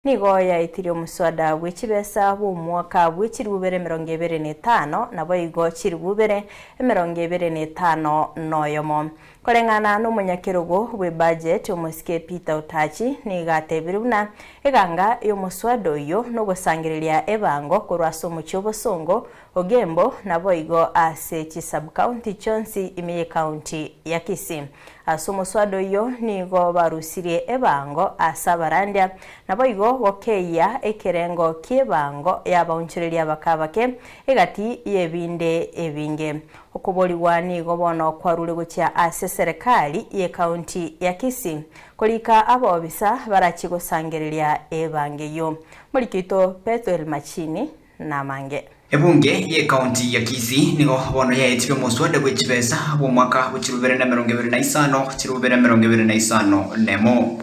Nigo yaitirio muswada w'ekibesa bw'omwaka bw'2025 nabo igo chiri 2025 noyomo koreng'ana n'omunyakirugu bw'ebudget omusike Peter Otachi nigatebire buna eganga y'omuswada oyo n'ogusangiriria ebango korwa ase omuchi obosongo ogembo nabo igo ase chisub-county chonsi ime county ya Kisii. Ase omuswada oyo nigo barusirie ebango ase abarandia nabo igo gokeia ekerengo kiebango yabaunchereria bakabake egati yebinde ebinge okuboliwa nigo bono kwarure gocha ase serikali ye county ya Kisii kolika abobisa barachigosangereria ebange yo mulikito Petro Machini na mange Ebunge ye county ya Kisii nigo bono yaitibye muswada gw'ekibesa bw'omwaka w'2025 nemo.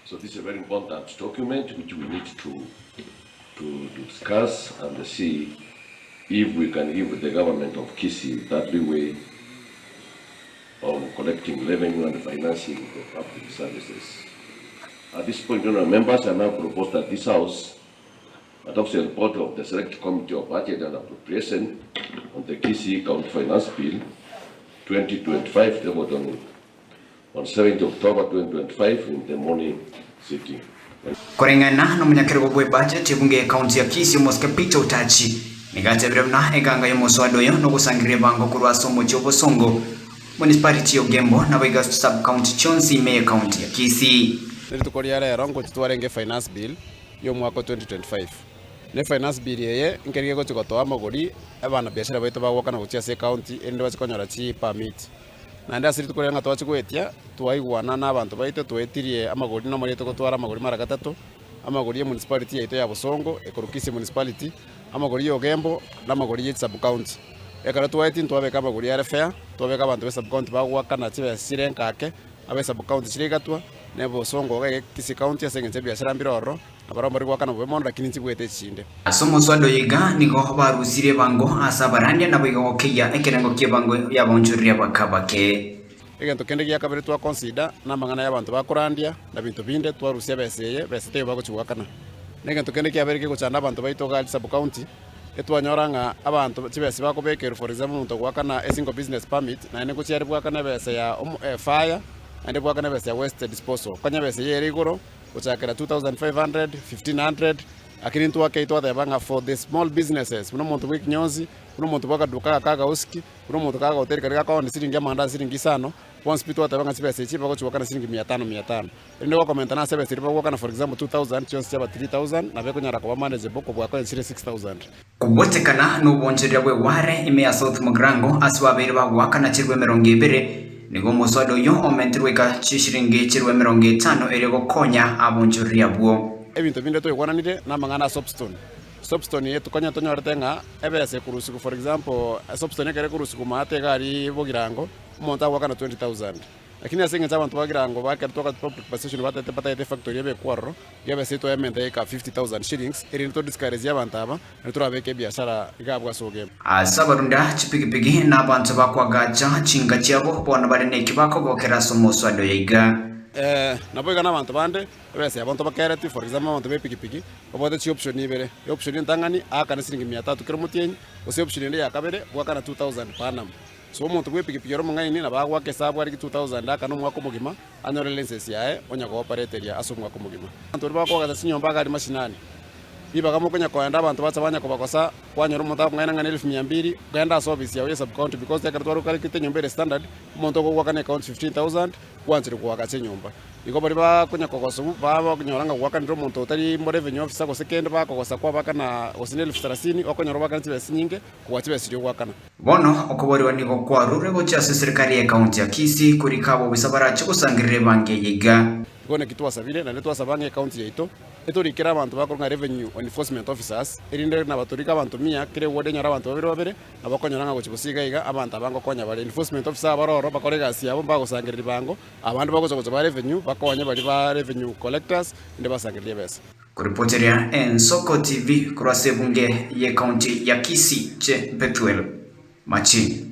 So this is a very important document which we need to discuss and see if we can give the government of Kisii that leeway of collecting revenue and financing of public services. At this point, honourable members, I now propose that this House adopts a report of the Select Committee of Budget and Appropriation on the Kisii County Finance Bill 2025, tabled on 7th October 2025 in the morning sitting. Koreng'ana n'omunyakirugu bw'ebudget ebunge county ya Kisii omusike Peter Otachi nigatebire buna eganga y'omuswada oyo n'ogusangirira ebango korwa ase omuchi obosongo municipality y'ogembo nabo iga sub-county chonsi ime county ya Kisii. Nitukoria rero ngo titwarenge finance bill y'omwaka 2025 ne finance bill yeye nkerige gotigotoa amagori abana biashara baitu bagwakana gotia ase county ende bazikonyora chi permit na nda siri tukorenga twachigwetia twaigwana n'abantu baitu twetirie amagori no marieto gotwara amagori mara gatatu amagori ya municipality yaito ya Busongo ekorukisi municipality amagori y'ogembo n'amagori ya sub county ekara twaitin twabeka amagori ya fair twabeka abantu be sub county bagwakana chibe sirenkake abe sub county chirigatwa nebo Busongo ga Kisii county asengenze biashara mbiroro abaromba rigwakana bwe monda kininzi bwete chinde ase omuswada oyiga nigo barusire bango ase abarandia nabo iga gokeia ekerengo kiebango yabonchorria bakabake egento kende gya kabiri twa consider namang'ana y'abantu bakurandia na bintu binde twarusia beseye besete bagochigwakana negento kende kya bere gochana abantu baito ga sub county etwanyoranga abantu chibesi bakobekero for example muntu gwakana a single business permit na ene gochiari bwakana bese ya fire ande bwakana bese ya waste disposal kanya bese yeri igoro gochakira 2500 1500 akini twake itwathe banga for the small businesses muno muntu wikinyozi muno muntu bakaduka kaga uski muno muntu kaga hotel karika kwa ni siringi amanda siringi sano once pitu atabanga sibese chipa gochwakana siringi 500 ende wakomenta na sebese ripa gwakana for example 2000 chonse chaba 3000 na bekonyara kwa manage boko bwakana 6000 kubotekana n'oboncherera bwe ware ime ya South Mugrango aswabere bagwakana chirwe 20 nigo muswada oyo omentirwe ka chishiringi chirwe 50 ere gokonya aboncherera bwo ebintu binde toyigwananire namang'ana soapstone yetu konya tonyoretenga ebese kurusiku for example soapstone kere kurusiku mate gari bogirango umuntu agwakana 20000 lakini asengenza abantu bagirango bakatoka public possession batete patete factory ebe kwarro yabese to emende ka 50000 shillings eri to discourage abantu aba turabeke biashara igabwa soge asabarunda chipigipigi n'abantu bakwagacha chinga cyabo bona bari nekibako gokera somuswada yiga nabo igana abantu bande bese abantu bakereti for example abantu bepigipigi obote chi option ibere option ntangani akana siringi 300 kero mutienyi ose option inde yakabere bwakana 2000 panam so umuntu gwepigipigi yoro mung'aini na bagwake sabu ari 2000 akana umwaka mugima anyore license yae onya ko operator aso umwaka mugima abantu bakwaga sinyomba gari mashinani biba kama kunya kwenda abantu batsabanya kubakosa kwanyoro umuntu mung'aina ngana 1200 kwenda service yawe sub county because they kartwaro kali kite nyombere standard umuntu go gwakana account 15000 kwanzire kuwakache nyumba iko bari bakunya kokoso baba kunyoranga gwakana umuntu utari mo revenue officer ko second bakokosa kwa bakana osinel 30 okonyoro bakana tibesi nyinge kuwachibe siri gwakana bono okoboriwa nigo kwarure gocha serikali ya county ya Kisii kurikabo bisabara chigusangirire bange yiga gone kitwa sabire na letwa sabange county yaito etorikira abantu bakoronga revenue enforcement officers erinde na batorika abantu mia kire wode nyara abantu babire abakonyoranga gochigusiga iga abantu abango konya bari enforcement officer baroro bakorega siabo bagusangirira bango abantu bagozogoza ba revenue bakonya bari ba revenue collectors inde basangirira besa kuripoteria Ensoko TV kurase bunge ye county ya Kisii che Petro Machini.